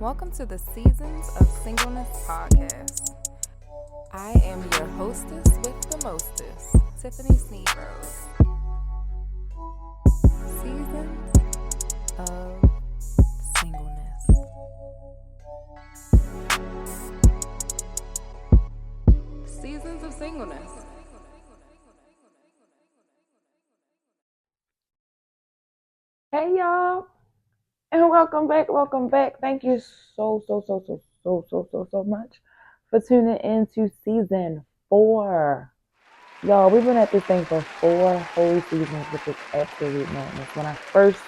Welcome to the Seasons of Singleness podcast. I am your hostess with the mostest, Tiffany Sneebrose. Seasons of Singleness. Seasons of Singleness. Hey y'all, and welcome back. Thank you so much for tuning into season 4. Y'all, we've been at this thing for 4 whole seasons, which is absolute madness. When I first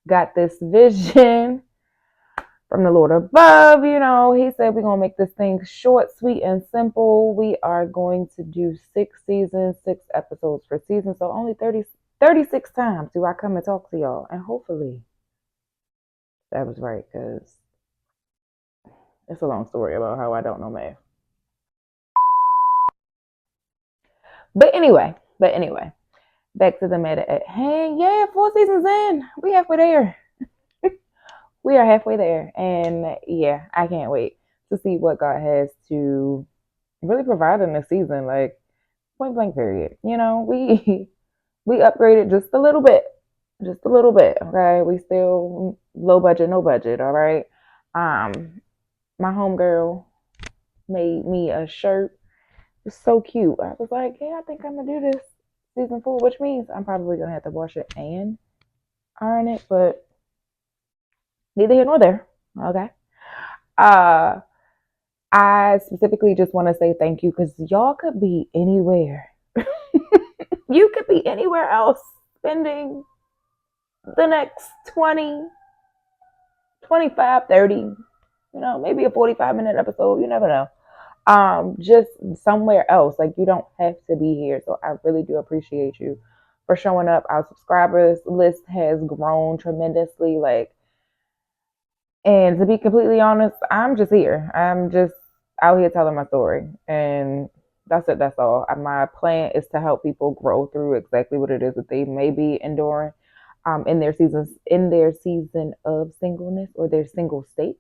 got this vision from the Lord above, he said we're going to make this thing short, sweet, and simple. We are going to do 6 seasons, 6 episodes per season, so only 36 times do I come and talk to y'all, and hopefully that was right, because it's a long story about how I don't know math. But anyway, back to the matter at hand. Yeah, 4 seasons in. We halfway there. We are halfway there. And yeah, I can't wait to see what God has to really provide in this season. Like, point blank period. We upgraded just a little bit. Just a little bit. Okay. We still low budget, no budget. All right. My homegirl made me a shirt. It was so cute. I was like, yeah, I think I'm gonna do this season 4, which means I'm probably gonna have to wash it and iron it, but neither here nor there. Okay. Uh I specifically just want to say thank you, because y'all could be anywhere. You could be anywhere else spending the next 20, 25, 30, maybe a 45-minute episode. You never know. Just somewhere else. Like, you don't have to be here. So I really do appreciate you for showing up. Our subscribers list has grown tremendously. And to be completely honest, I'm just here. I'm just out here telling my story. And that's it. That's all. My plan is to help people grow through exactly what it is that they may be enduring in their season of singleness, or their single state.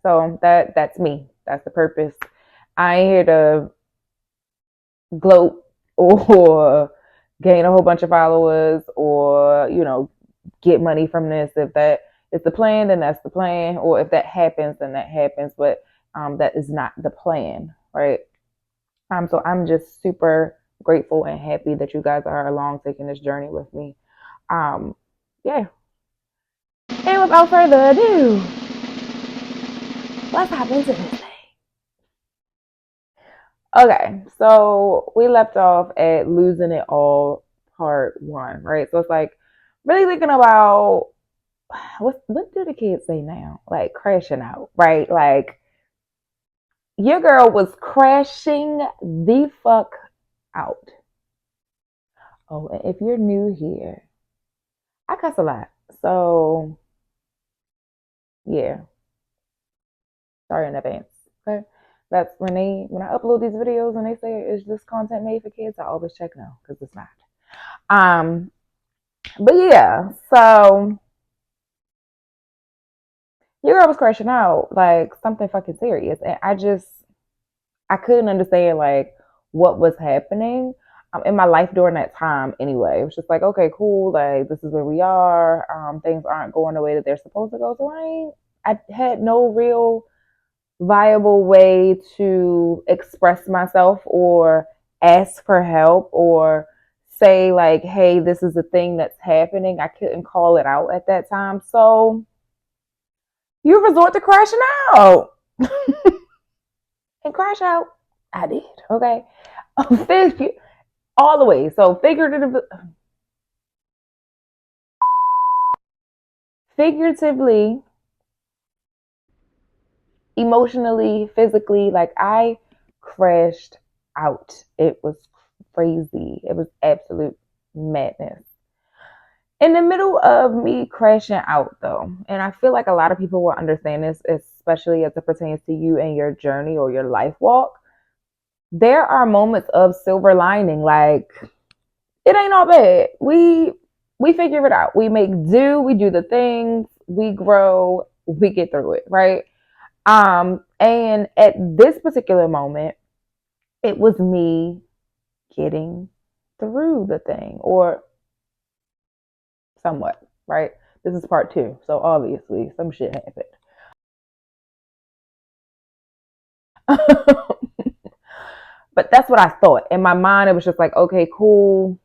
So that's me. That's the purpose. I ain't here to gloat or gain a whole bunch of followers, or get money from this. If that is the plan, then that's the plan. Or if that happens, then that happens. But that is not the plan, right? So I'm just super grateful and happy that you guys are along taking this journey with me. Yeah. And without further ado, let's hop into this thing. Okay, so we left off at losing it all, part 1, right? So it's like really thinking about what do the kids say now? Like, crashing out, right? Like, your girl was crashing the fuck out. Oh, and if you're new here, I cuss a lot. So yeah, sorry in advance. Okay. That's when I upload these videos and they say, is this content made for kids? I always check no, because it's not. But yeah, so your girl was crashing out like something fucking serious, and I couldn't understand like what was happening in my life during that time. Anyway, it was just like, okay, cool, like this is where we are. Things aren't going the way that they're supposed to go, so I had no real viable way to express myself, or ask for help, or say like, hey, this is a thing that's happening. I couldn't call it out at that time, so you resort to crashing out. And crash out I did. Okay. All the way. So figuratively, emotionally, physically, like, I crashed out. It was crazy. It was absolute madness. In the middle of me crashing out, though, and I feel like a lot of people will understand this, especially as it pertains to you and your journey or your life walk, there are moments of silver lining. Like, it ain't all bad. We figure it out. We make do. We do the things. We grow. We get through it, right? And at this particular moment, it was me getting through the thing, or somewhat, right? This is part two, so obviously some shit happened. But that's what I thought. In my mind, it was just like, okay, cool.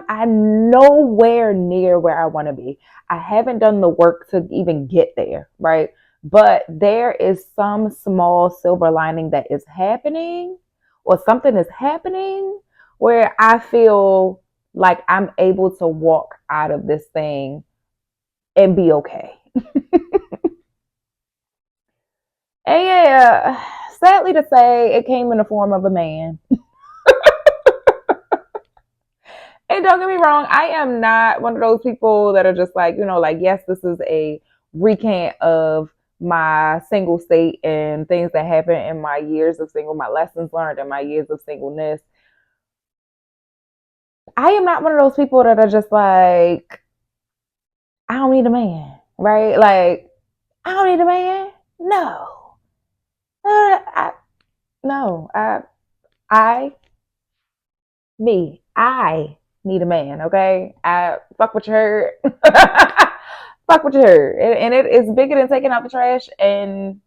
I'm nowhere near where I want to be. I haven't done the work to even get there, right? But there is some small silver lining that is happening, or something is happening where I feel like I'm able to walk out of this thing and be okay. And yeah, sadly to say, it came in the form of a man. And don't get me wrong, I am not one of those people that are just like, like, yes, this is a recant of my single state and things that happened in my years of single, my lessons learned in my years of singleness. I am not one of those people that are just like, I don't need a man, right? Like, I don't need a man. No. No. I, I need a man, okay? I fuck what you heard. Fuck what you heard. And it is bigger than taking out the trash and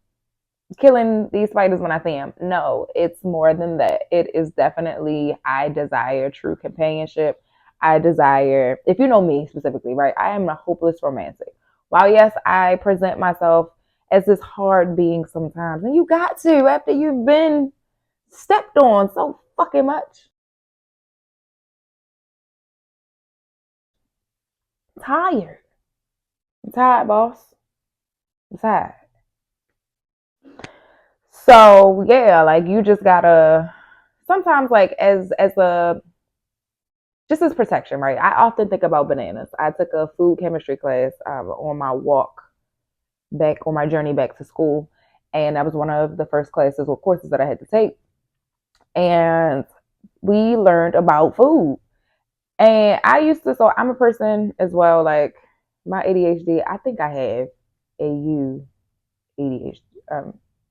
killing these spiders when I see them. No, it's more than that. It is definitely, I desire true companionship. I desire, if you know me specifically, right? I am a hopeless romantic. While yes, I present myself as this hard being sometimes, and you got to after you've been stepped on so fucking much. I'm tired. I'm tired, boss. I'm tired. So yeah, like you just gotta sometimes like as a just as protection, right? I often think about bananas. I took a food chemistry class on my walk back on my journey back to school, and that was one of the first classes or courses that I had to take. And we learned about food. And I used to, so I'm a person as well, like my ADHD, I think I have AU ADHD,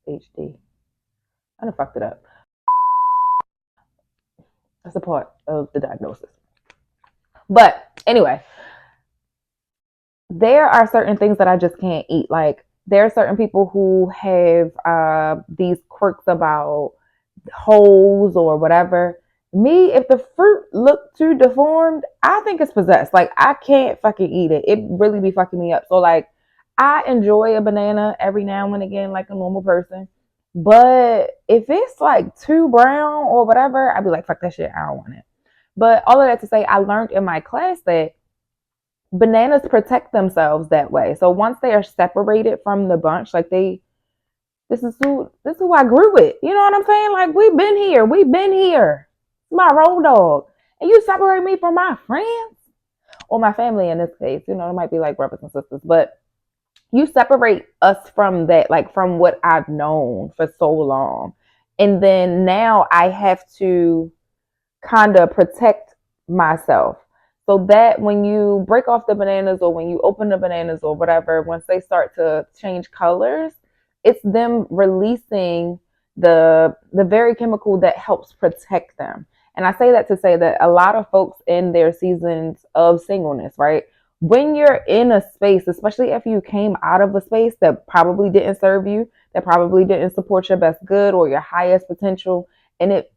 HD. I done fucked it up. That's a part of the diagnosis. But anyway, there are certain things that I just can't eat. Like there are certain people who have these quirks about holes or whatever. Me, if the fruit look too deformed, I think it's possessed. Like I can't fucking eat it. It really be fucking me up. So like I enjoy a banana every now and again like a normal person. But if it's like too brown or whatever, I'd be like, fuck that shit. I don't want it. But all of that to say, I learned in my class that bananas protect themselves that way. So once they are separated from the bunch, like this is who I grew with. You know what I'm saying? Like we've been here. It's my road dog, and you separate me from my friends or my family in this case. You know, it might be like brothers and sisters, but you separate us from that, like from what I've known for so long, and then now I have to kind of protect myself. So that when you break off the bananas or when you open the bananas or whatever, once they start to change colors, it's them releasing the very chemical that helps protect them. And I say that to say that a lot of folks in their seasons of singleness, right? When you're in a space, especially if you came out of a space that probably didn't serve you, that probably didn't support your best good or your highest potential, and it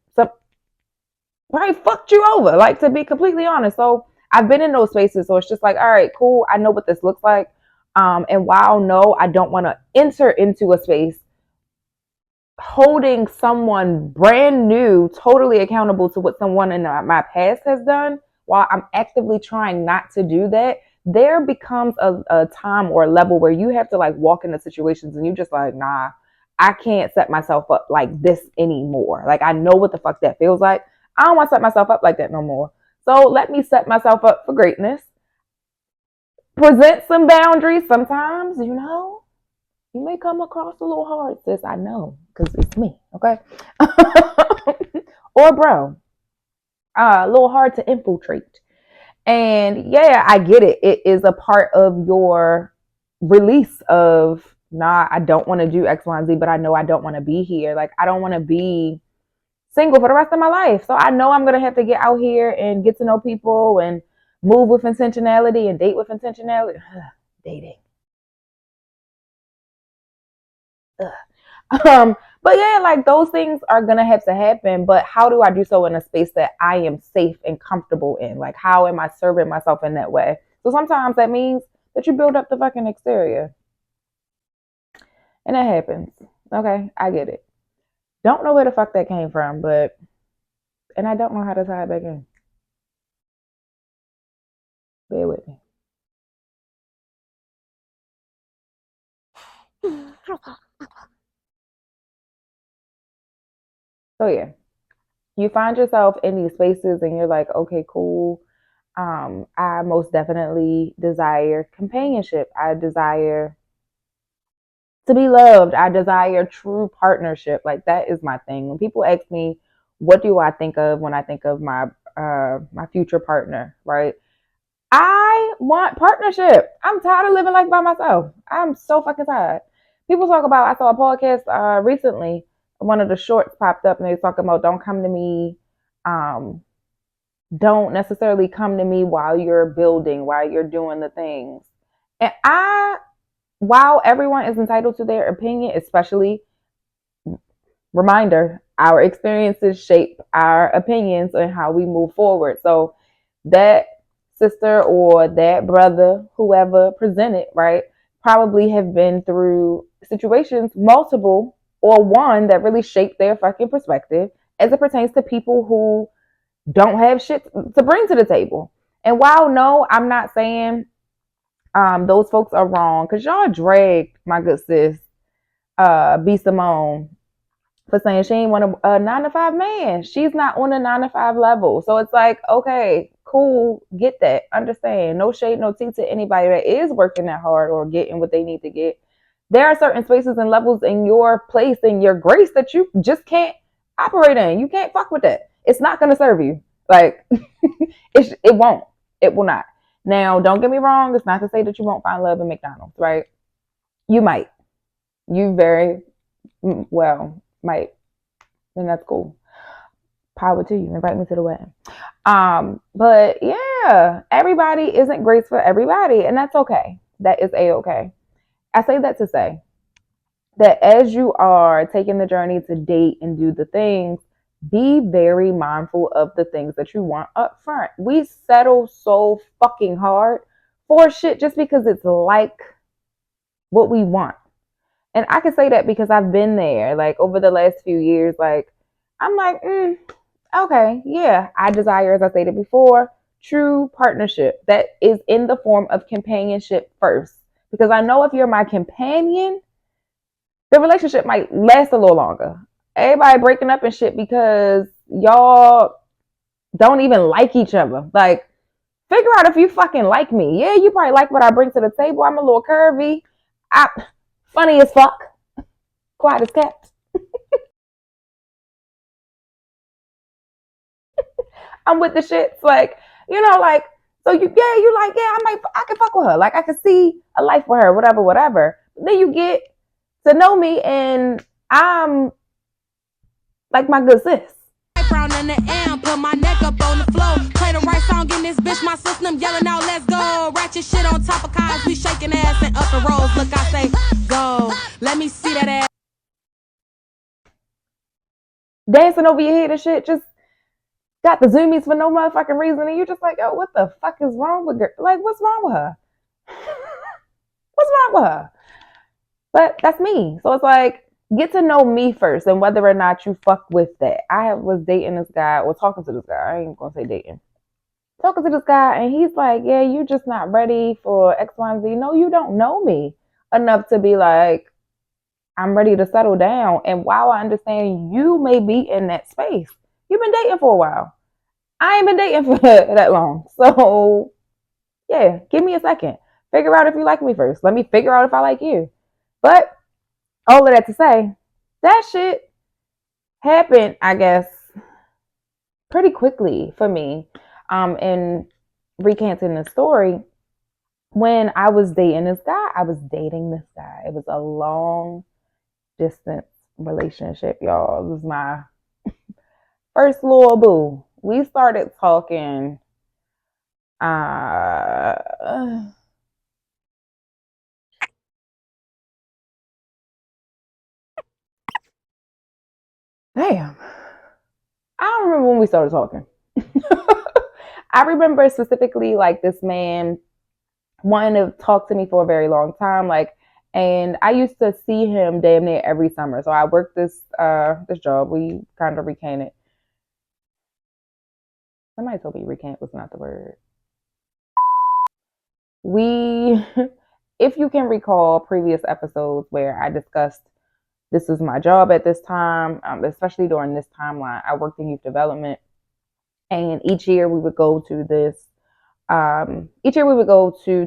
probably fucked you over, like to be completely honest. So I've been in those spaces. So it's just like, all right, cool. I know what this looks like. And while no, I don't want to enter into a space holding someone brand new, totally accountable to what someone in my past has done, while I'm actively trying not to do that, there becomes a time or a level where you have to like walk into situations and you just like, nah, I can't set myself up like this anymore. Like I know what the fuck that feels like. I don't want to set myself up like that no more. So let me set myself up for greatness. Present some boundaries. Sometimes, you may come across a little hard, sis. I know, because it's me, okay? Or bro, a little hard to infiltrate. And yeah, I get it. It is a part of your release of nah, I don't want to do X, Y, and Z, but I know I don't want to be here. Like, I don't want to be single for the rest of my life. So I know I'm going to have to get out here and get to know people and move with intentionality and date with intentionality. Dating. But yeah, like those things are gonna have to happen. But how do I do so in a space that I am safe and comfortable in? Like, how am I serving myself in that way? So sometimes that means that you build up the fucking exterior, and that happens. Okay, I get it. Don't know where the fuck that came from, but and I don't know how to tie it back in. Bear with me. So yeah, you find yourself in these spaces, and you're like, okay, cool. I most definitely desire companionship. I desire to be loved. I desire true partnership. Like that is my thing. When people ask me, what do I think of when I think of my future partner, right? I want partnership. I'm tired of living life by myself. I'm so fucking tired. People talk about, I saw a podcast recently, one of the shorts popped up and they was talking about don't come to me, um, don't necessarily come to me while you're building, while you're doing the things. And while everyone is entitled to their opinion, especially reminder, our experiences shape our opinions and how we move forward. So that sister or that brother, whoever presented, right, probably have been through situations, multiple or one that really shaped their fucking perspective as it pertains to people who don't have shit to bring to the table. And while no, I'm not saying those folks are wrong, because y'all dragged my good sis, B Simone, for saying she ain't want a 9 to 5 man. She's not on a 9 to 5 level. So it's like, okay, cool, get that, understand. No shade, no tea to anybody that is working that hard or getting what they need to get. There are certain spaces and levels in your place and your grace that you just can't operate in. You can't fuck with that. It's not going to serve you. Like, it won't. It will not. Now, don't get me wrong. It's not to say that you won't find love in McDonald's, right? You might. You very well might, and that's cool. Power to you. Invite me to the wedding. But yeah, everybody isn't grace for everybody, and that's okay. That is a-okay. I say that to say that as you are taking the journey to date and do the things, be very mindful of the things that you want up front. We settle so fucking hard for shit just because it's like what we want. And I can say that because I've been there, like over the last few years. Like, I'm like, okay, yeah, I desire, as I stated before, true partnership that is in the form of companionship first. Because I know if you're my companion, the relationship might last a little longer. Everybody breaking up and shit because y'all don't even like each other. Like, figure out if you fucking like me. Yeah, you probably like what I bring to the table. I'm a little curvy. I funny as fuck. Quiet as kept. I'm with the shits. Like, like, so you like, yeah, I can fuck with her. Like, I can see a life with her, whatever, whatever. Then you get to know me and I'm like my good sis. Brown in the AM, put my neck up on the floor. Play the right song in this bitch, my system yelling out, let's go. Ratchet shit on top of cars, we shaking ass and up the roads. Look, I say, go. Let me see that ass. Dancing over your head and shit, just got the zoomies for no motherfucking reason. And you're just like, yo, what the fuck is wrong with her? Like, what's wrong with her? What's wrong with her? But that's me. So it's like, get to know me first and whether or not you fuck with that. I was dating this guy, or talking to this guy. I ain't gonna say dating. Talking to this guy, and he's like, yeah, you're just not ready for X, Y, and Z. No, you don't know me enough to be like, I'm ready to settle down. And while I understand you may be in that space, you've been dating for a while. I ain't been dating for that long. So yeah, give me a second. Figure out if you like me first. Let me figure out if I like you. But all of that to say, that shit happened, I guess, pretty quickly for me. In recanting the story, when I was dating this guy, It was a long distance relationship, y'all. It was my first little boo. We started talking uh damn. I don't remember when we started talking. I remember specifically like this man wanting to talk to me for a very long time, like, and I used to see him damn near every summer. So I worked this job. We kind of recanted. Somebody told me recant was not the word. We, if you can recall previous episodes where I discussed this was my job at this time, especially during this timeline, I worked in youth development, and each year we would go to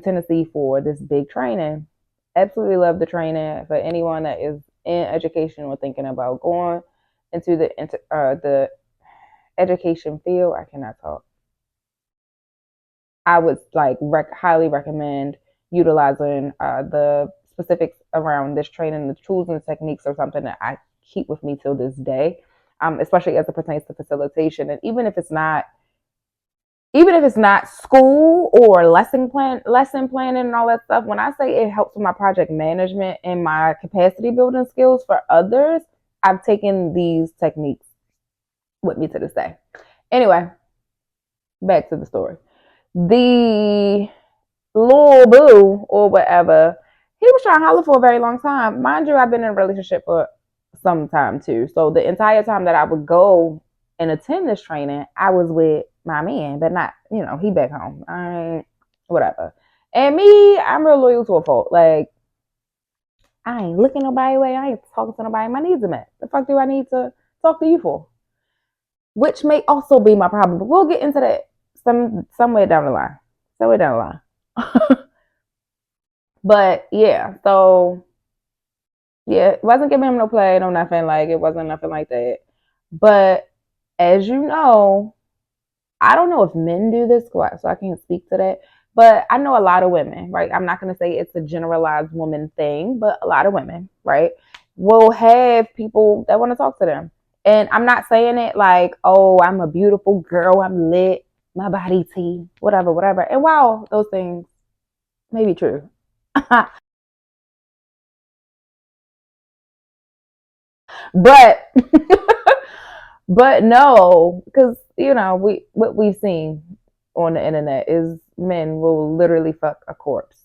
Tennessee for this big training. Absolutely love the training. For anyone that is in education or thinking about going into the education field, I cannot talk. I would like highly recommend utilizing the specifics around this training. The tools and techniques are something that I keep with me till this day, especially as it pertains to facilitation. And even if it's not school or lesson planning and all that stuff, when I say it helps with my project management and my capacity building skills for others, I've taken these techniques with me to this day. Anyway, back to the story. The little boo or whatever, he was trying to holler for a very long time. Mind you, I've been in a relationship for some time too. So the entire time that I would go and attend this training, I was with my man, but not, he back home. Whatever. And me, I'm real loyal to a fault. Like, I ain't looking nobody away. I ain't talking to nobody. My needs are met. The fuck do I need to talk to you for? Which may also be my problem, but we'll get into that somewhere down the line. But yeah, so yeah, it wasn't giving him no play, no nothing. Like, it wasn't nothing like that. But as you know, I don't know if men do this, so I can't speak to that. But I know a lot of women, right? I'm not going to say it's a generalized woman thing, but a lot of women, right, will have people that want to talk to them. And I'm not saying it like, oh, I'm a beautiful girl, I'm lit, my body tea, whatever. And while those things may be true, but but no, because what we've seen on the internet is men will literally fuck a corpse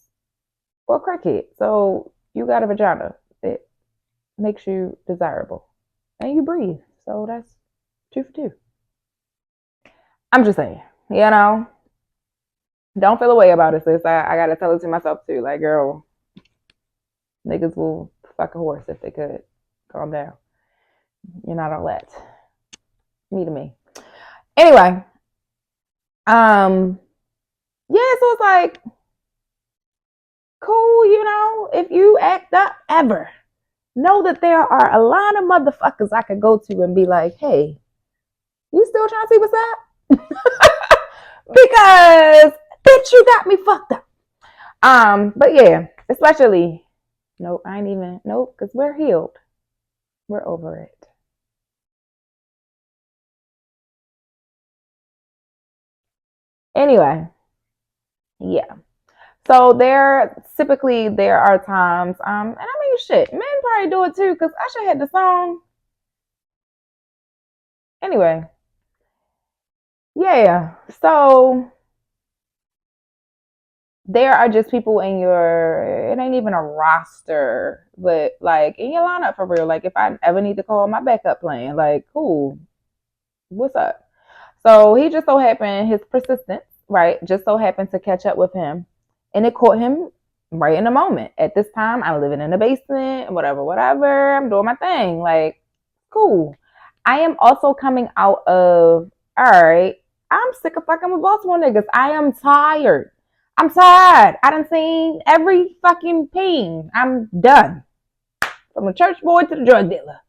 or a crackhead. So you got a vagina that makes you desirable, and you breathe. So that's 2 for 2. I'm just saying, don't feel a way about it, sis. I gotta tell it to myself too. Like, girl, niggas will fuck a horse if they could. Calm down. You're not on let. Me to me. Anyway, yeah, so it's like, cool, if you act up ever, know that there are a lot of motherfuckers I could go to and be like, hey, you still trying to see what's up? Because, bitch, you got me fucked up. But yeah, especially, nope, because we're healed. We're over it. Anyway, yeah. So there are times, and I mean, shit, men probably do it too, because Usher had the song. Anyway, yeah. So there are just people it ain't even a roster, but like in your lineup for real. Like, if I ever need to call my backup plan, like, cool, what's up? So he just so happened, his persistence, right, just so happened to catch up with him, and it caught him right in the moment. At this time, I'm living in the basement, whatever. I'm doing my thing, like, cool. I am also coming out of, all right, I'm sick of fucking with Baltimore niggas. I am tired. I'm tired. I done seen every fucking ping. I'm done. From the church boy to the drug dealer.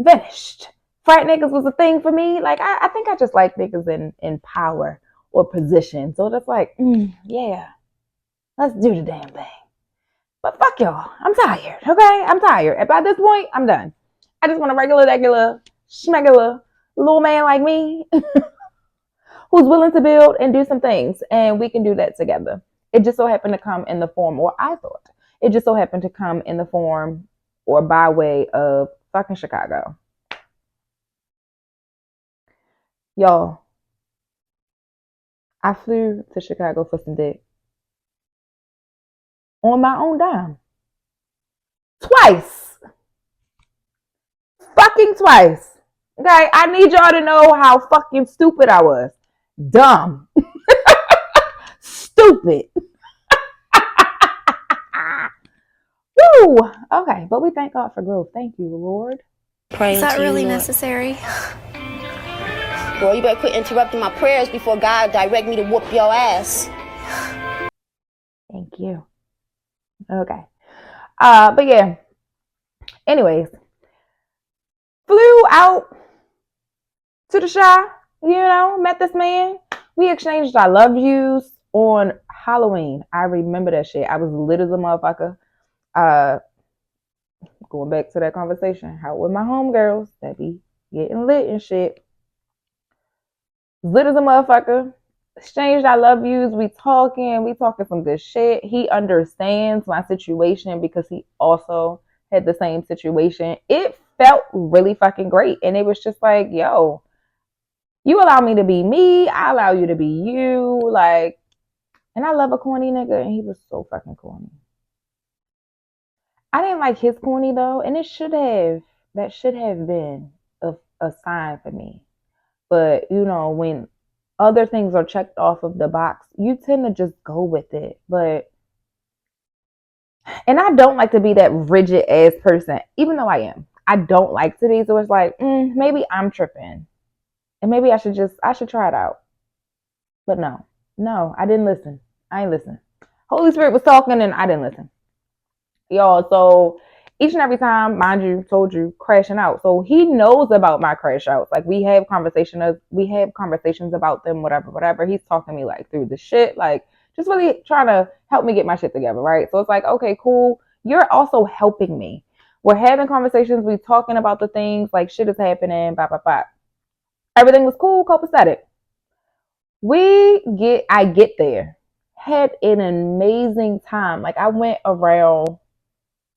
Finished. Frat niggas was a thing for me. Like, I think I just like niggas in power or position. So just like, yeah. Let's do the damn thing. But fuck y'all. I'm tired. Okay? I'm tired. And by this point, I'm done. I just want a regular, schmegular little man like me who's willing to build and do some things. And we can do that together. It just so happened to come in the form, or I thought, it just so happened to come in the form or by way of fucking Chicago. Y'all, I flew to Chicago for some dick. On my own dime. Twice. Fucking twice. Okay, I need y'all to know how fucking stupid I was. Dumb. Stupid. Woo! Okay, but we thank God for growth. Thank you, Lord. Is that really necessary? Girl, you better quit interrupting my prayers before God direct me to whoop your ass. Thank you. Okay. But yeah. Anyways. Flew out to the Chi, met this man. We exchanged I love yous on Halloween. I remember that shit. I was lit as a motherfucker. Going back to that conversation, how with my homegirls that be getting lit and shit. Lit as a motherfucker. Exchanged I love yous. We talking some good shit. He understands my situation because he also had the same situation. It felt really fucking great. And it was just like, yo, you allow me to be me. I allow you to be you. Like, and I love a corny nigga. And he was so fucking corny. I didn't like his corny though. And that should have been a sign for me. But, when other things are checked off of the box, you tend to just go with it. And I don't like to be that rigid ass person, even though I am. I don't like to be. So it's like, maybe I'm tripping. And maybe I should try it out. But no, I didn't listen. I ain't listen. Holy Spirit was talking and I didn't listen. Y'all, so each and every time, mind you, told you, crashing out. So he knows about my crash outs. Like we have conversations about them, whatever. He's talking to me like through the shit, like just really trying to help me get my shit together, right? So it's like, okay, cool. You're also helping me. We're having conversations. We're talking about the things, like shit is happening, blah, blah, blah. Everything was cool, copacetic. I get there. Had an amazing time. Like I went around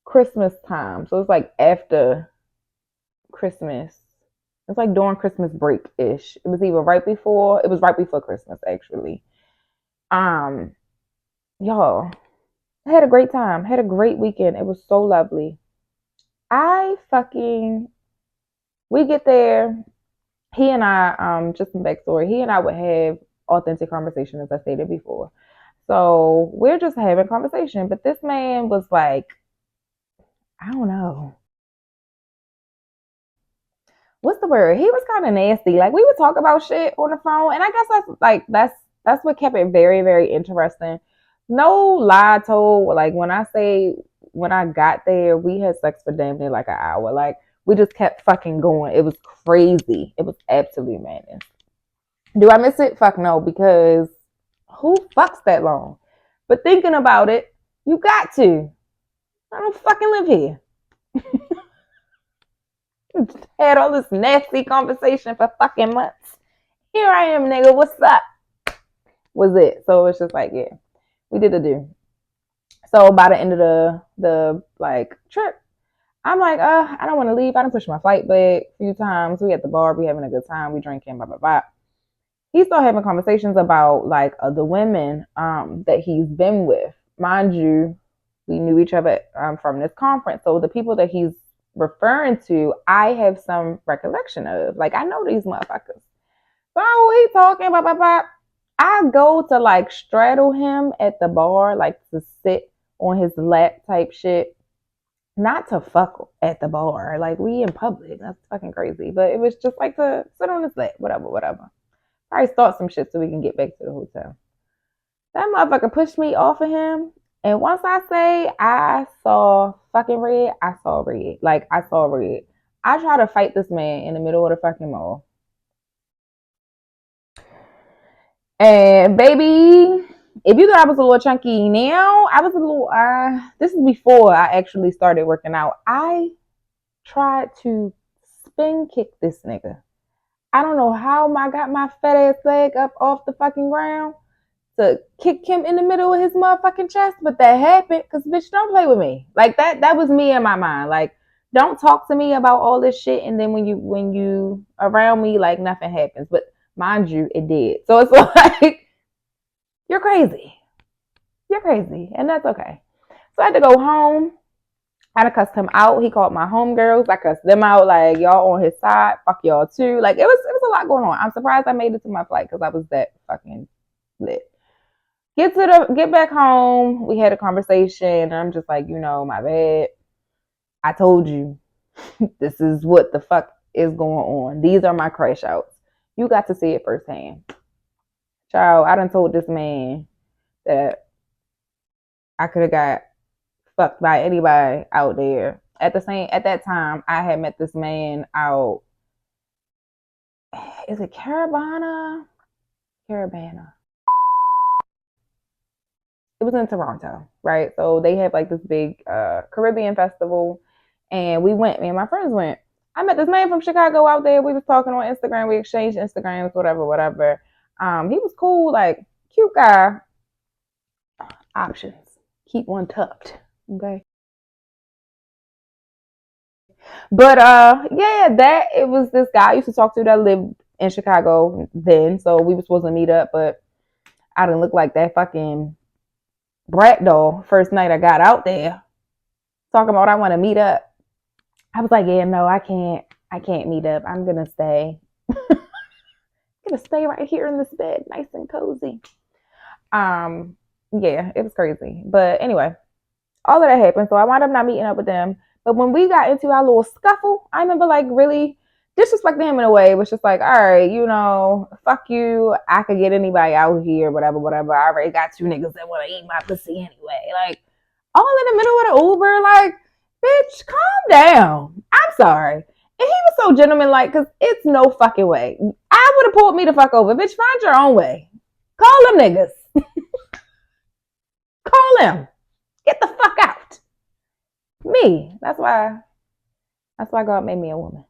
Christmas time. So it's like after Christmas. It's like during Christmas break-ish. It was right before Christmas actually. Y'all, I had a great time. Had a great weekend. It was so lovely. We get there. He and I, just some backstory, he and I would have authentic conversation, as I stated before. So we're just having conversation. But this man was like, I don't know. What's the word? He was kind of nasty. Like we would talk about shit on the phone. And I guess that's what kept it very, very interesting. No lie told. Like when I got there, we had sex for damn near like an hour. Like we just kept fucking going. It was crazy. It was absolutely madness. Do I miss it? Fuck no, because who fucks that long? But thinking about it, you got to. I don't fucking live here. Had all this nasty conversation for fucking months. Here I am, nigga. What's up? Was it. So it's just like, yeah, we did the do. So by the end of the like trip, I'm like, I don't want to leave. I done pushed my flight back a few times. We at the bar, we having a good time, we drinking, blah, blah, blah. He started having conversations about like other women that he's been with. Mind you, we knew each other from this conference. So the people that he's referring to, I have some recollection of. Like, I know these motherfuckers. So he talking, blah, blah, blah. I go to like straddle him at the bar, like to sit on his lap type shit. Not to fuck at the bar. Like, we in public. That's fucking crazy. But it was just like to sit on his lap. Whatever. I start some shit so we can get back to the hotel. That motherfucker pushed me off of him. And once I say I saw fucking red, I saw red. Like, I saw red. I try to fight this man in the middle of the fucking mall. And baby, if you thought I was a little chunky now, I was a little, this is before I actually started working out. I tried to spin kick this nigga. I don't know how I got my fat ass leg up off the fucking ground to kick him in the middle of his motherfucking chest, but that happened because bitch, don't play with me. Like that was me in my mind. Like, don't talk to me about all this shit, and then when you around me, like nothing happens. But mind you, it did. So it's like, you're crazy. You're crazy. And that's okay. So I had to go home. I had to cuss him out. He called my homegirls. I cussed them out. Like, y'all on his side. Fuck y'all too. Like, it was a lot going on. I'm surprised I made it to my flight because I was that fucking lit. Get back home. We had a conversation. I'm just like, my bad. I told you this is what the fuck is going on. These are my crash outs. You got to see it firsthand. Child, I done told this man that I could have got fucked by anybody out there. At that time, I had met this man out. Is it Caravana? It was in Toronto, right? So they have like this big Caribbean festival, and we went. Me and my friends went. I met this man from Chicago out there. We was talking on Instagram. We exchanged Instagrams, whatever. He was cool, like cute guy. Options. Keep one tucked. Okay. But yeah, it was this guy I used to talk to that lived in Chicago then. So we were supposed to meet up, but I didn't look like that fucking brat doll first night I got out there. Talking about I want to meet up. I was like, yeah, no, I can't meet up. I'm gonna stay. Gonna stay right here in this bed, nice and cozy. Yeah, it was crazy. But anyway, all of that happened. So I wound up not meeting up with them. But when we got into our little scuffle, I remember like really disrespecting him in a way. It was just like, all right, fuck you. I could get anybody out here, whatever. I already got 2 niggas that want to eat my pussy anyway. Like, all in the middle of the Uber, like, bitch, calm down. I'm sorry. And he was so gentleman-like, because it's no fucking way. I would have pulled me the fuck over. Bitch, find your own way. Call them niggas. Call them. Get the fuck out. Me. That's why God made me a woman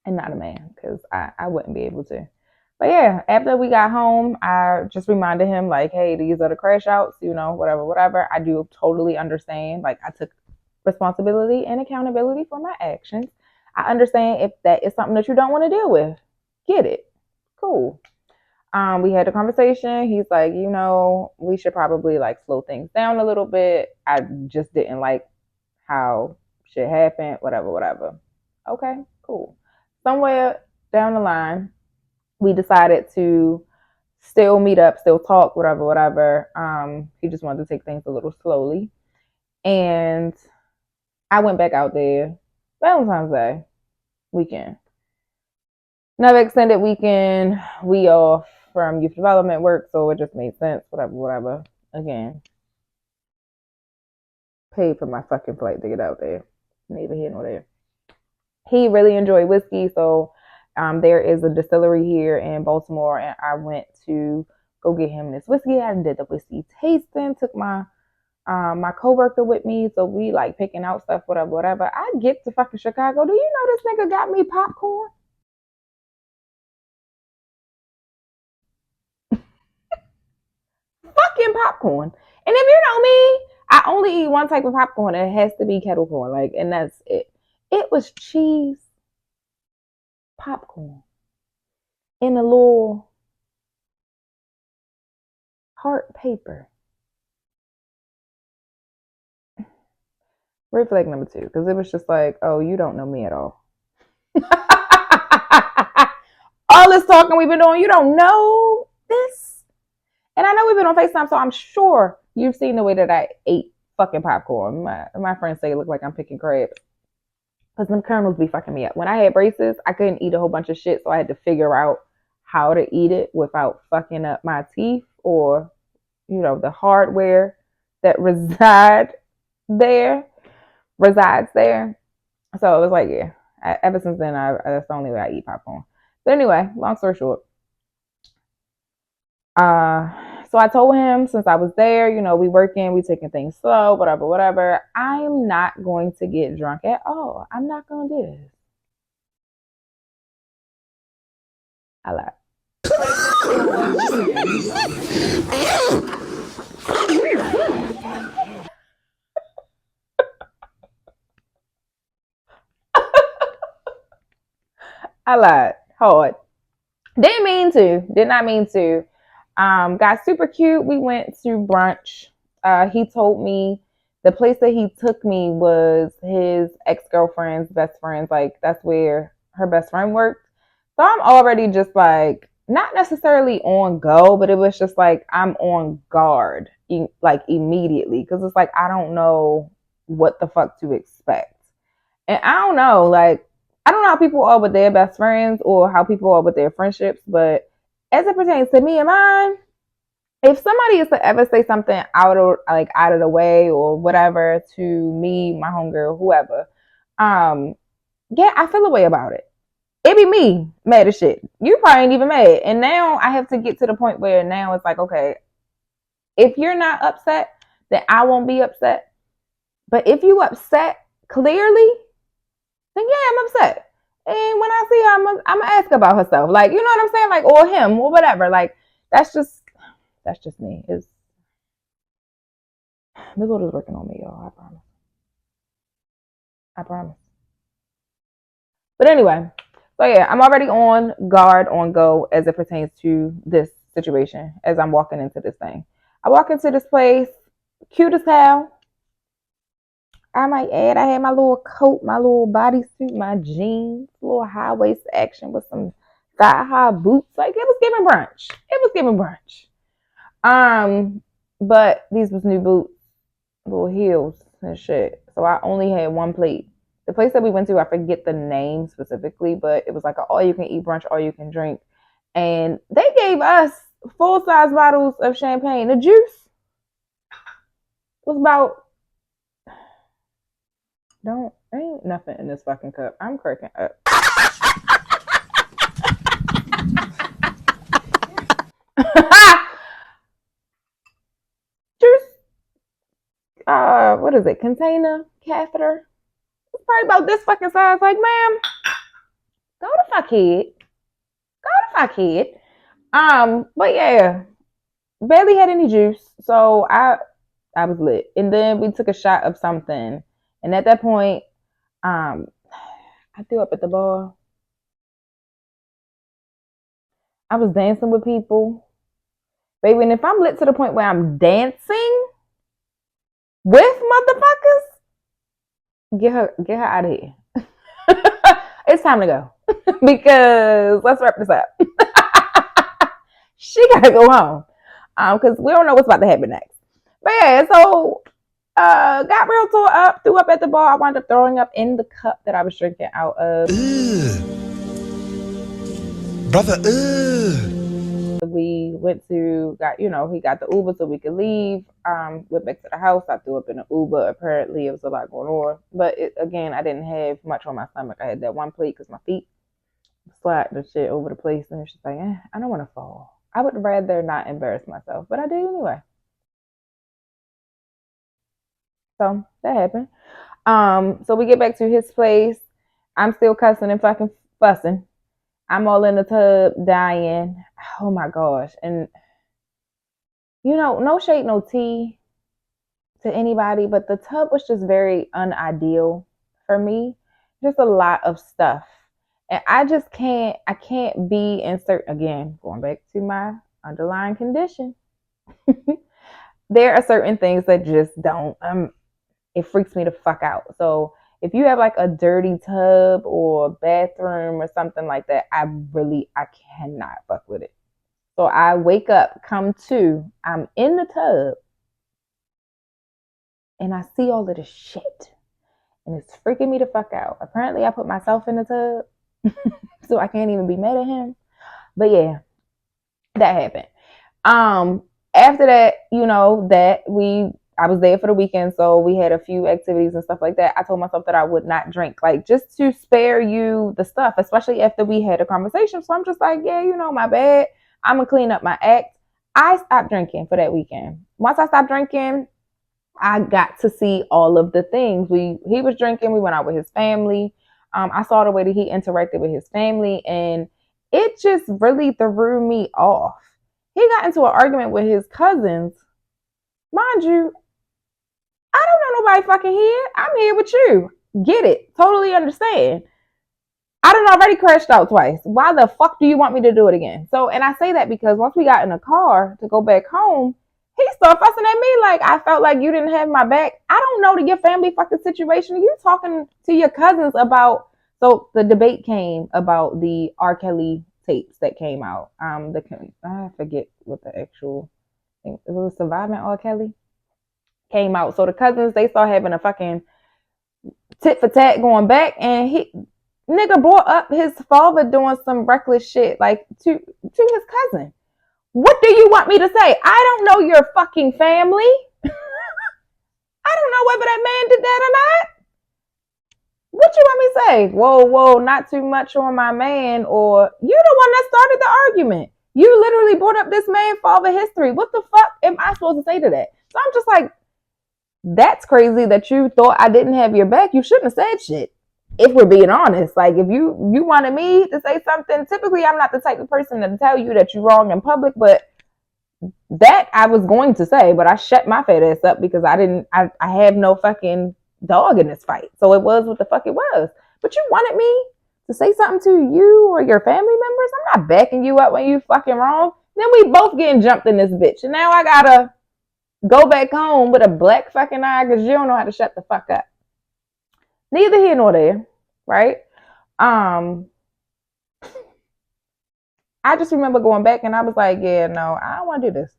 and not a man, because I wouldn't be able to. But yeah, after we got home, I just reminded him, like, hey, these are the crash outs, whatever. I do totally understand. Like, I took responsibility and accountability for my actions. I understand if that is something that you don't want to deal with. Get it. Cool. We had a conversation. He's like, we should probably like slow things down a little bit. I just didn't like how shit happened, whatever. Okay, cool. Somewhere down the line, we decided to still meet up, still talk, whatever. He just wanted to take things a little slowly. And I went back out there Valentine's Day weekend. Another extended weekend. We off from youth development work, so it just made sense, whatever. Again, paid for my fucking flight to get out there. Neither here nor there. He really enjoyed whiskey, so there is a distillery here in Baltimore, and I went to go get him this whiskey. I did the whiskey tasting, took my coworker with me, so we like picking out stuff, whatever. I get to fucking Chicago. Do you know this nigga got me popcorn? Fucking popcorn. And if you know me, I only eat one type of popcorn, and it has to be kettle corn. Like, and that's it. It was cheese popcorn in a little heart paper. Red flag number 2, because it was just like, oh, you don't know me at all. All this talking we've been doing, you don't know this. And I know we've been on FaceTime, so I'm sure you've seen the way that I ate fucking popcorn. My friends say it looked like I'm picking crabs, because them kernels be fucking me up. When I had braces, I couldn't eat a whole bunch of shit, so I had to figure out how to eat it without fucking up my teeth or, the hardware that resides there. So it was like, yeah. Ever since then, that's the only way I eat popcorn. But anyway, long story short, So I told him, since I was there, we working, we taking things slow, whatever. I'm not going to get drunk at all. I'm not going to do this. I lied. I lied hard. Did not mean to. Got super cute. We went to brunch. He told me the place that he took me was his ex-girlfriend's best friend's. Like, that's where her best friend worked. So I'm already just like, not necessarily on go, but it was just like, I'm on guard, like immediately. Cause it's like, I don't know what the fuck to expect. And I don't know, like, I don't know how people are with their best friends or how people are with their friendships, but as it pertains to me and mine, if somebody is to ever say something out of the way or whatever to me, my homegirl, whoever, yeah, I feel a way about it. It be me mad as shit. You probably ain't even mad. And now I have to get to the point where now it's like, okay, if you're not upset, then I won't be upset. But if you upset clearly, then yeah, I'm upset. And when I see her, I'm gonna ask about herself. Like, you know what I'm saying? Like, or him, or whatever. Like, that's just me. The Lord is working on me, y'all. I promise. But anyway, so yeah, I'm already on guard, on go as it pertains to this situation as I'm walking into this thing. I walk into this place, cute as hell. I might add, I had my little coat, my little bodysuit, my jeans, little high waist action with some thigh high boots. Like, it was giving brunch. But these was new boots, little heels and shit. So I only had one plate. The place that we went to, I forget the name specifically, but it was like an all you can eat brunch, all you can drink. And they gave us full-size bottles of champagne. The juice was about, ain't nothing in this fucking cup. I'm cracking up. Juice, what is it? Container, catheter. It's probably about this fucking size. Like, ma'am, go the fuck ahead. But yeah, barely had any juice, so I was lit. And then we took a shot of something, and at that point, I threw up at the bar. I was dancing with people, baby. And if I'm lit to the point where I'm dancing with motherfuckers, get her out of here. It's time to go because let's wrap this up. She gotta go home because we don't know what's about to happen next. But yeah, so got real tore up, threw up at the bar. I wound up throwing up in the cup that I was drinking out of. Brother, We went to he got the Uber so we could leave. Went back to the house. I threw up in the Uber. Apparently, it was a lot going on. But again, I didn't have much on my stomach. I had that one plate because my feet slide the shit over the place, and it's just like, I don't want to fall. I would rather not embarrass myself, but I did anyway. So that happened. So we get back to his place. I'm still cussing and fucking fussing. I'm all in the tub dying. Oh my gosh. And no shade, no tea to anybody, but the tub was just very unideal for me. Just a lot of stuff. And I can't be in certain, again, going back to my underlying condition. There are certain things that just don't, it freaks me the fuck out. So if you have like a dirty tub or bathroom or something like that, I cannot fuck with it. So I wake up, come to, I'm in the tub, and I see all of this shit. And it's freaking me the fuck out. Apparently I put myself in the tub, so I can't even be mad at him. But yeah, that happened. After that, I was there for the weekend, so we had a few activities and stuff like that. I told myself that I would not drink, like, just to spare you the stuff, especially after we had a conversation. So I'm just like, yeah, my bad. I'm going to clean up my act. I stopped drinking for that weekend. Once I stopped drinking, I got to see all of the things. He was drinking. We went out with his family. I saw the way that he interacted with his family, and it just really threw me off. He got into an argument with his cousins. Mind you, I don't know nobody fucking here. I'm here with you. Get it. Totally understand. I done already crashed out twice. Why the fuck do you want me to do it again? So, and I say that because once we got in the car to go back home, he started fussing at me like I felt like you didn't have my back. I don't know your family fucking situation. You're talking to your cousins about. So the debate came about the R. Kelly tapes that came out. I forget what the actual thing. It was Surviving R. Kelly came out. So the cousins, they started having a fucking tit for tat going back, and nigga brought up his father doing some reckless shit like to his cousin. What do you want me to say? I don't know your fucking family. I don't know whether that man did that or not. What you want me to say? Whoa, not too much on my man, or you the one that started the argument. You literally brought up this man's father history. What the fuck am I supposed to say to that? So I'm just like, that's crazy that you thought I didn't have your back. You shouldn't have said shit. If we're being honest, like if you wanted me to say something, typically I'm not the type of person to tell you that you're wrong in public, but that I was going to say, but I shut my fat ass up because I have no fucking dog in this fight. So it was what the fuck it was. But you wanted me to say something to you or your family members? I'm not backing you up when you fucking wrong. Then we both getting jumped in this bitch. And now I gotta go back home with a black fucking eye because you don't know how to shut the fuck up. Neither here nor there, right? I just remember going back and I was like, yeah, no, I don't want to do this.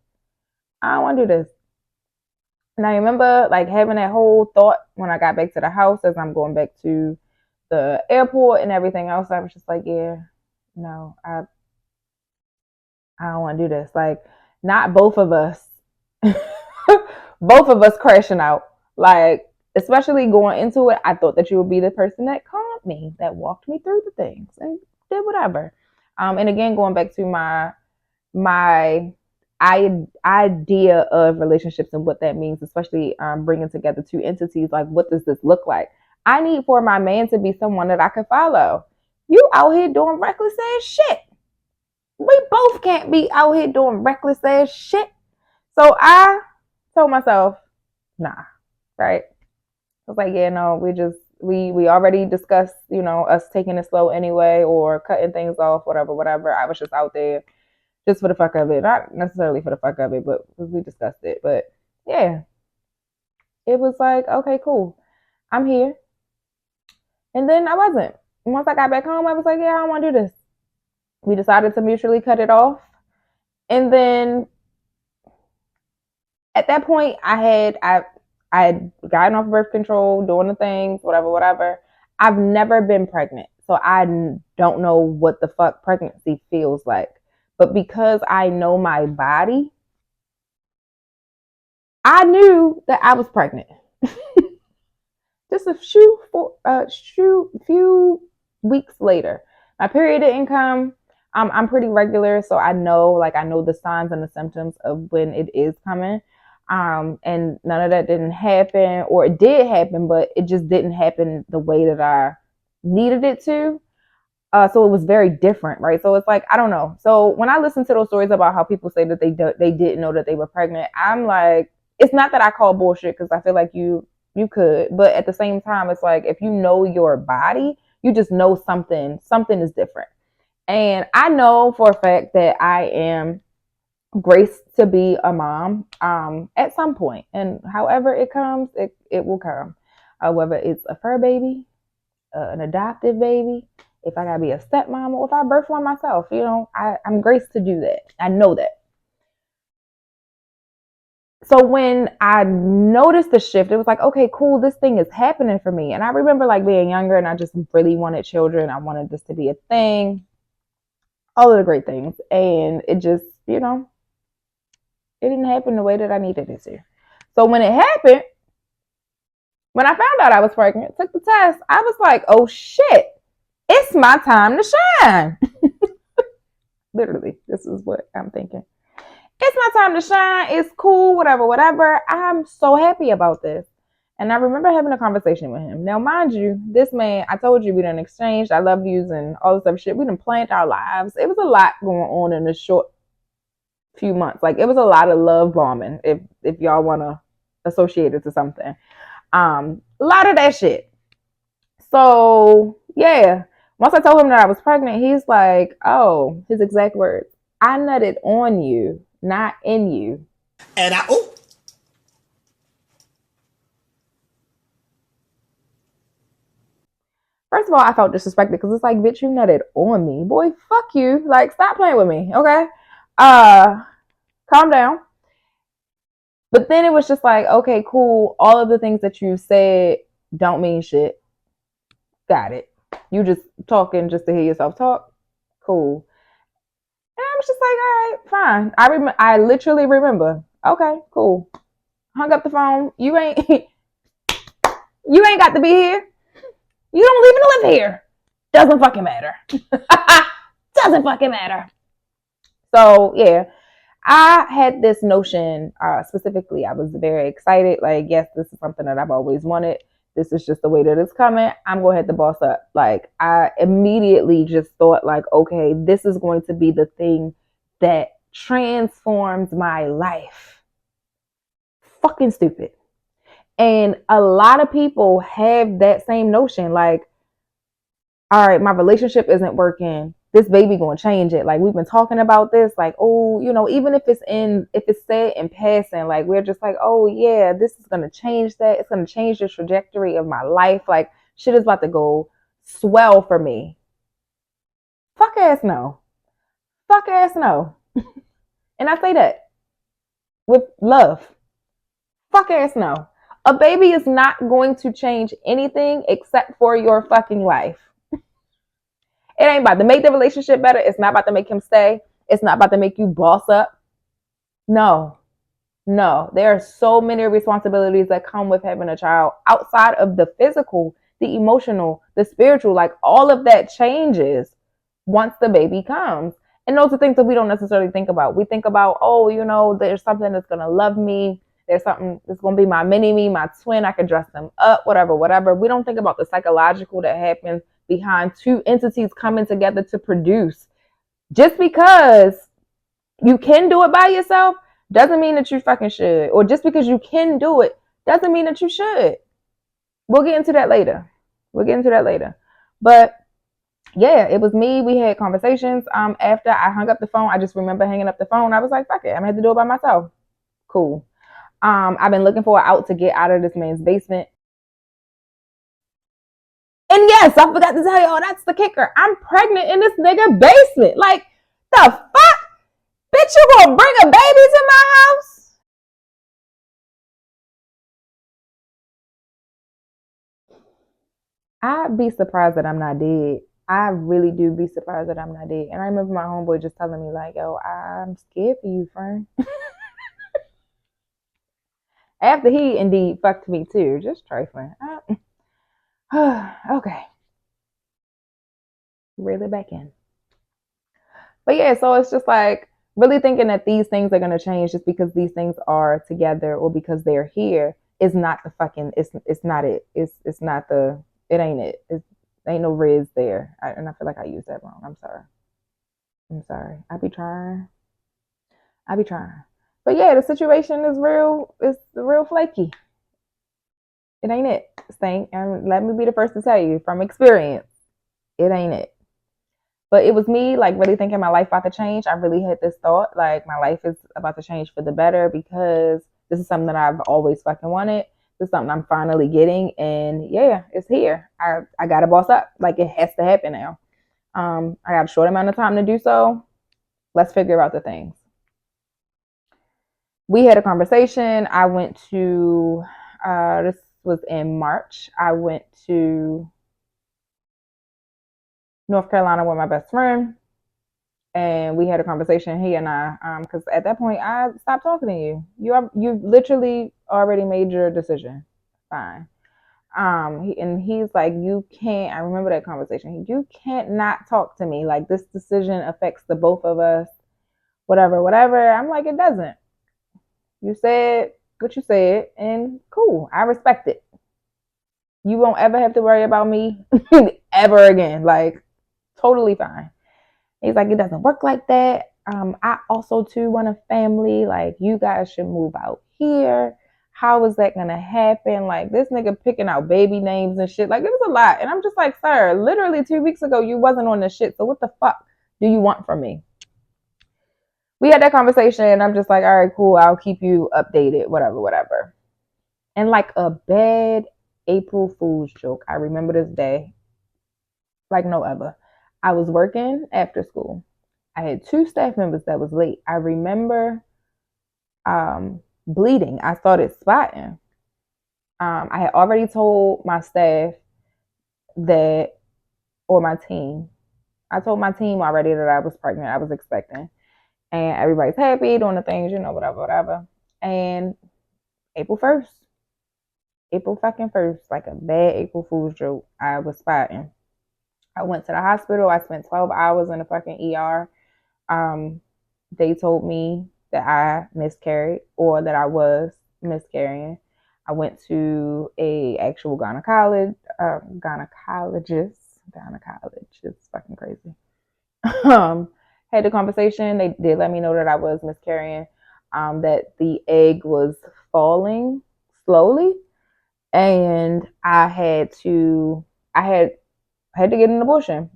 I don't want to do this. And I remember like having that whole thought when I got back to the house as I'm going back to the airport and everything else. I was just like, yeah, no, I don't want to do this. Like, not both of us, both of us crashing out. Like, especially going into it, I thought that you would be the person that calmed me, that walked me through the things and did whatever. And again, going back to my idea of relationships and what that means, especially bringing together two entities, like what does this look like? I need for my man to be someone that I can follow. You out here doing reckless ass shit. We both can't be out here doing reckless ass shit. So I told myself, nah, right? I was like, yeah, no, we already discussed, us taking it slow anyway or cutting things off, whatever. I was just out there just for the fuck of it. Not necessarily for the fuck of it, but we discussed it. But yeah, it was like, okay, cool. I'm here. And then I wasn't. Once I got back home, I was like, yeah, I don't want to do this. We decided to mutually cut it off. And then at that point, I had gotten off birth control, doing the things, whatever. I've never been pregnant, so I don't know what the fuck pregnancy feels like. But because I know my body, I knew that I was pregnant. Just a few weeks later, my period didn't come. I'm pretty regular, so I know the signs and the symptoms of when it is coming. And none of that didn't happen, or it did happen, but it just didn't happen the way that I needed it to. So it was very different, right? So it's like, I don't know. So when I listen to those stories about how people say that they didn't know that they were pregnant, I'm like, it's not that I call bullshit, because I feel like you could, but at the same time, it's like, if you know your body, you just know something is different. And I know for a fact that I am graced to be a mom at some point, and however it comes, it will come, whether it's a fur baby, an adopted baby, if I gotta be a stepmom, or if I birth one myself, I'm graced to do that. I know that. So when I noticed the shift, it was like, okay, cool, this thing is happening for me. And I remember like being younger and I just really wanted children. I wanted this to be a thing, all of the great things. And it just, it didn't happen the way that I needed it to. So when it happened, when I found out I was pregnant, took the test, I was like, oh shit, it's my time to shine. Literally, this is what I'm thinking. it's my time to shine. It's cool, whatever. I'm so happy about this. And I remember having a conversation with him. Now, mind you, this man, I told you we done exchanged I love yous and all this other shit. We done planned our lives. It was a lot going on in a short few months. Like, it was a lot of love bombing, if y'all want to associate it to something. A lot of that shit. So, yeah. Once I told him that I was pregnant, he's like, oh, his exact words, I nutted on you, not in you. And First of all, I felt disrespected because it's like, bitch, you nutted on me. Boy, fuck you. Like, stop playing with me, okay? Calm down. But then it was just like, okay, cool. All of the things that you said don't mean shit. Got it. You just talking just to hear yourself talk. Cool. And I was just like, all right, fine. I literally remember. Okay, cool. Hung up the phone. You ain't got to be here. You don't even live here. Doesn't fucking matter. Doesn't fucking matter. So yeah, I had this notion, specifically, I was very excited. Like, yes, this is something that I've always wanted. This is just the way that it's coming. I'm going to have to boss up. Like, I immediately just thought, like, okay, this is going to be the thing that transforms my life. Fucking stupid. And a lot of people have that same notion. Like, all right, my relationship isn't working. This baby gonna change it. Like, we've been talking about this. Like, oh, even if it's said in passing, like, we're just like, oh yeah, this is gonna change that. It's gonna change the trajectory of my life. Like, shit is about to go swell for me. Fuck ass no. Fuck ass no. And I say that with love. Fuck ass no. A baby is not going to change anything except for your fucking life. It ain't about to make the relationship better. It's not about to make him stay. It's not about to make you boss up. No. There are so many responsibilities that come with having a child outside of the physical, the emotional, the spiritual. Like, all of that changes once the baby comes. And those are things that we don't necessarily think about. We think about, there's something that's going to love me. There's something that's going to be my mini-me, my twin. I can dress them up, whatever. We don't think about the psychological that happens behind two entities coming together to produce. Just because you can do it by yourself doesn't mean that you fucking should. Or just because you can do it doesn't mean that you should. We'll get into that later. But yeah, it was me. We had conversations. After I hung up the phone, I just remember hanging up the phone. I was like, fuck it, I'm gonna have to do it by myself. Cool. I've been looking for an out to get out of this man's basement. And yes, I forgot to tell you, that's the kicker. I'm pregnant in this nigga basement. Like, the fuck? Bitch, you gonna bring a baby to my house? I'd be surprised that I'm not dead. I really do be surprised that I'm not dead. And I remember my homeboy just telling me, like, yo, I'm scared for you, friend. After he indeed fucked me too. Just trifling. Okay. Reel it back in. But yeah, so it's just like really thinking that these things are going to change just because these things are together or because they're here is not the fucking, it's not it. It's not the, it ain't it. It ain't no Riz there. And I feel like I used that wrong. I'm sorry. I be trying. But yeah, the situation is real. It's real flaky. It ain't it, Stank. And let me be the first to tell you from experience, it ain't it. But it was me, like, really thinking my life about to change. I really had this thought, like, my life is about to change for the better because this is something that I've always fucking wanted. This is something I'm finally getting. And yeah, it's here. I got to boss up. Like, it has to happen now. I got a short amount of time to do so. Let's figure out the things. We had a conversation. I went to, this was in March. I went to North Carolina with my best friend, and we had a conversation, he and I, because at that point I stopped talking to you. You literally already made your decision. Fine. He's like, you can't. I remember that conversation. You can't not talk to me. Like, this decision affects the both of us. whatever. I'm like, it doesn't. You said what you said, and cool. I respect it. You won't ever have to worry about me ever again. Like, totally fine. He's like, it doesn't work like that. I also too want a family. Like, you guys should move out here. How is that gonna happen? Like, this nigga picking out baby names and shit. Like, it was a lot. And I'm just like, sir, literally 2 weeks ago you wasn't on this shit. So what the fuck do you want from me? We had that conversation and I'm just like, all right, cool. I'll keep you updated, whatever. And like a bad April Fool's joke, I remember this day like no other. I was working after school. I had 2 staff members that was late. I remember bleeding. I started spotting. I had already told my staff that, or my team, I told my team already that I was pregnant. I was expecting. And everybody's happy, doing the things, whatever. And April fucking 1st, like a bad April Fool's joke, I was spotting. I went to the hospital. I spent 12 hours in the fucking ER. They told me that I miscarried or that I was miscarrying. I went to a actual gynecologist. It's fucking crazy. Had the conversation. They did let me know that I was miscarrying. That the egg was falling slowly, and I had to get an abortion.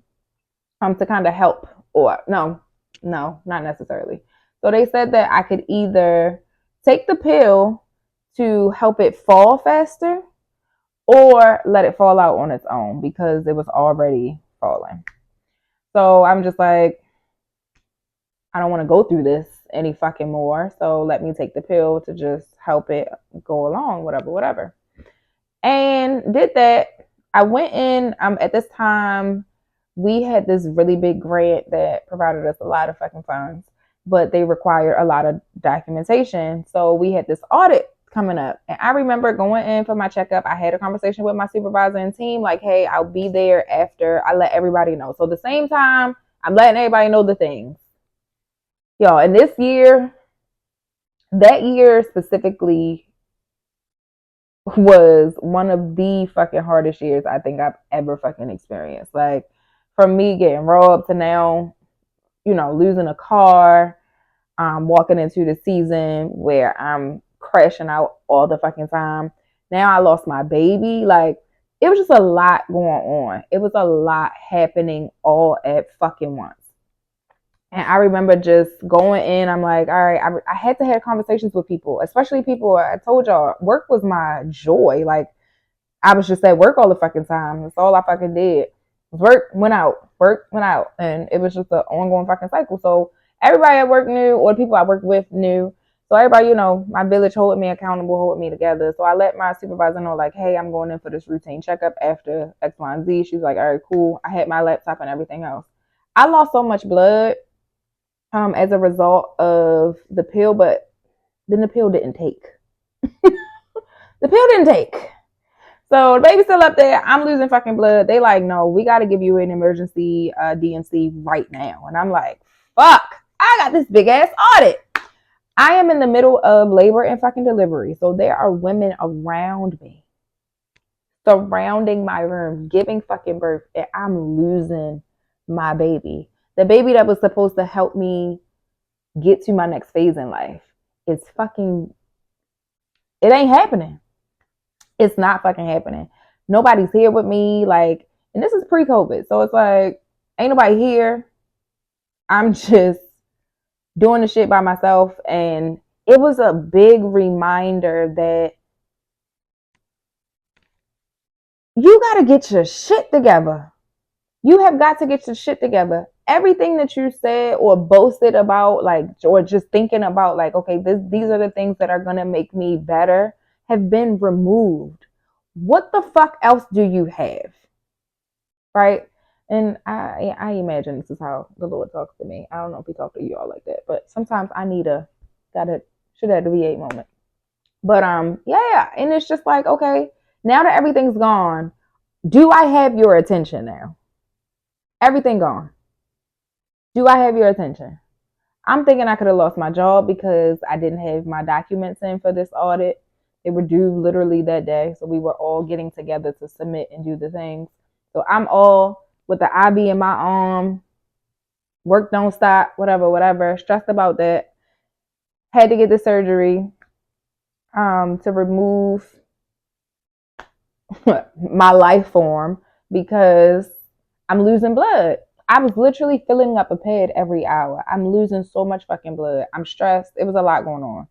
To kind of help, or no, not necessarily. So they said that I could either take the pill to help it fall faster or let it fall out on its own because it was already falling. So I'm just like, I don't want to go through this any fucking more. So let me take the pill to just help it go along, whatever. And did that. I went in, at this time, we had this really big grant that provided us a lot of fucking funds, but they required a lot of documentation. So we had this audit coming up. And I remember going in for my checkup. I had a conversation with my supervisor and team, like, hey, I'll be there after I let everybody know. So the same time, I'm letting everybody know the things. Y'all, and that year specifically was one of the fucking hardest years I think I've ever fucking experienced. Like, from me getting robbed to now, losing a car, walking into the season where I'm crashing out all the fucking time. Now I lost my baby. Like, it was just a lot going on. It was a lot happening all at fucking once. And I remember just going in, I'm like, all right, I had to have conversations with people, especially people, I told y'all, work was my joy. Like, I was just at work all the fucking time. That's all I fucking did. Work went out. And it was just an ongoing fucking cycle. So everybody at work knew, or the people I worked with knew. So everybody, my village holding me accountable, holding me together. So I let my supervisor know, like, hey, I'm going in for this routine checkup after X, Y, and Z. She's like, all right, cool. I had my laptop and everything else. I lost so much blood as a result of the pill, but then the pill didn't take. So the baby's still up there. I'm losing fucking blood. They like, no, we got to give you an emergency DNC right now. And I'm like, fuck, I got this big ass audit. I am in the middle of labor and fucking delivery. So there are women around me, surrounding my room, giving fucking birth. And I'm losing my baby. The baby that was supposed to help me get to my next phase in life. It ain't happening. It's not fucking happening. Nobody's here with me. Like, and this is pre-COVID. So it's like, ain't nobody here. I'm just doing the shit by myself. And it was a big reminder that you got to get your shit together. You have got to get your shit together. Everything that you said or boasted about, like, or just thinking about, like, okay, these are the things that are going to make me better, have been removed. What the fuck else do you have? Right? And I imagine this is how the Lord talks to me. I don't know if he talks to you all like that, but sometimes I need should have the V8 moment. But yeah, and it's just like, okay, now that everything's gone, do I have your attention now? Everything gone. Do I have your attention? I'm thinking I could have lost my job because I didn't have my documents in for this audit. They were due literally that day. So we were all getting together to submit and do the things. So I'm all with the IB in my arm, work don't stop, whatever, stressed about that. Had to get the surgery to remove my life form because I'm losing blood. I was literally filling up a pad every hour. I'm losing so much fucking blood. I'm stressed. It was a lot going on.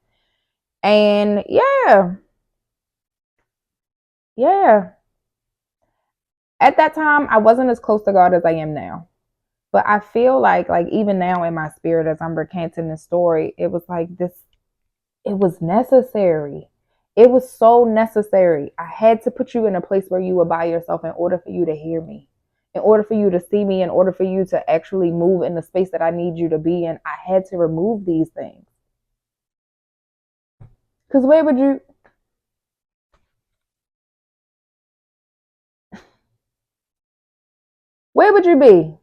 And yeah. At that time, I wasn't as close to God as I am now. But I feel like even now in my spirit, as I'm recanting this story, it was like this, it was necessary. It was so necessary. I had to put you in a place where you were by yourself in order for you to hear me, in order for you to see me, in order for you to actually move in the space that I need you to be in. I had to remove these things. Because where would you be?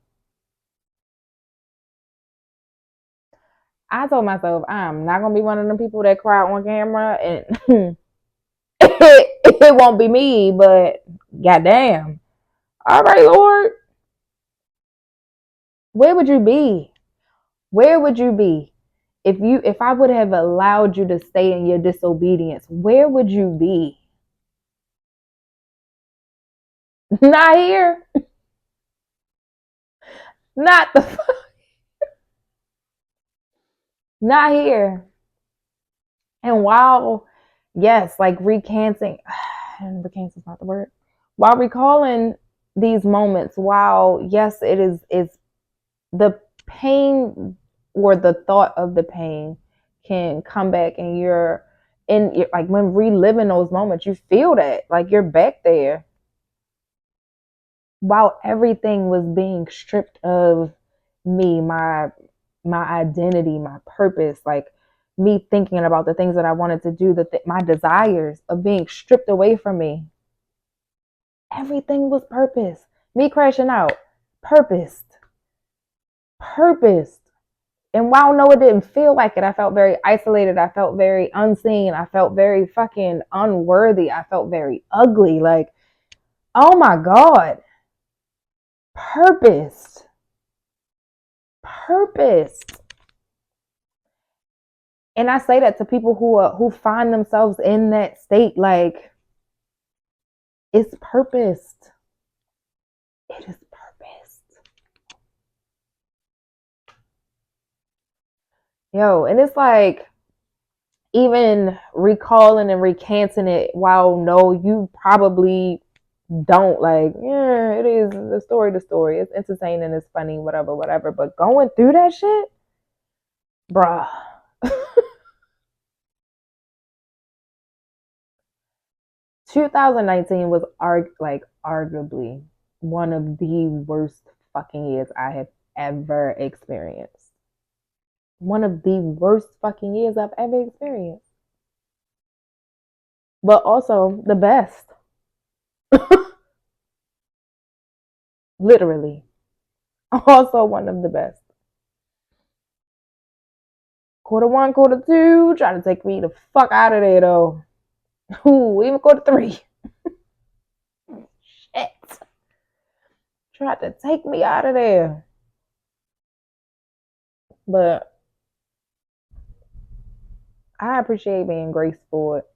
I told myself I'm not going to be one of them people that cry on camera, and it won't be me, but goddamn. All right, Lord. Where would you be? Where would you be if I would have allowed you to stay in your disobedience? Where would you be? Not here. Not the not here. And while yes, recanting, and recanting is not the word. While recalling these moments, while yes, it is the pain or the thought of the pain can come back, and you're when reliving those moments, you feel that you're back there. While everything was being stripped of me, my identity, my purpose, me thinking about the things that I wanted to do, my desires are being stripped away from me. Everything was purpose. Me crashing out, purposed. And while no, it didn't feel like it, I felt very isolated. I felt very unseen. I felt very fucking unworthy. I felt very ugly. Oh my God. Purpose. And I say that to people who find themselves in that state. It's purposed. It is purposed. Yo, and it's even recalling and recanting it, while no, you probably don't, it is the story. It's entertaining, it's funny, whatever. But going through that shit, bruh. 2019 was arguably one of the worst fucking years I have ever experienced. One of the worst fucking years I've ever experienced. But also the best. Literally. Also one of the best. Q1, Q2, trying to take me the fuck out of there though. Ooh, even Q3. Shit. Tried to take me out of there. But I appreciate being graced for it.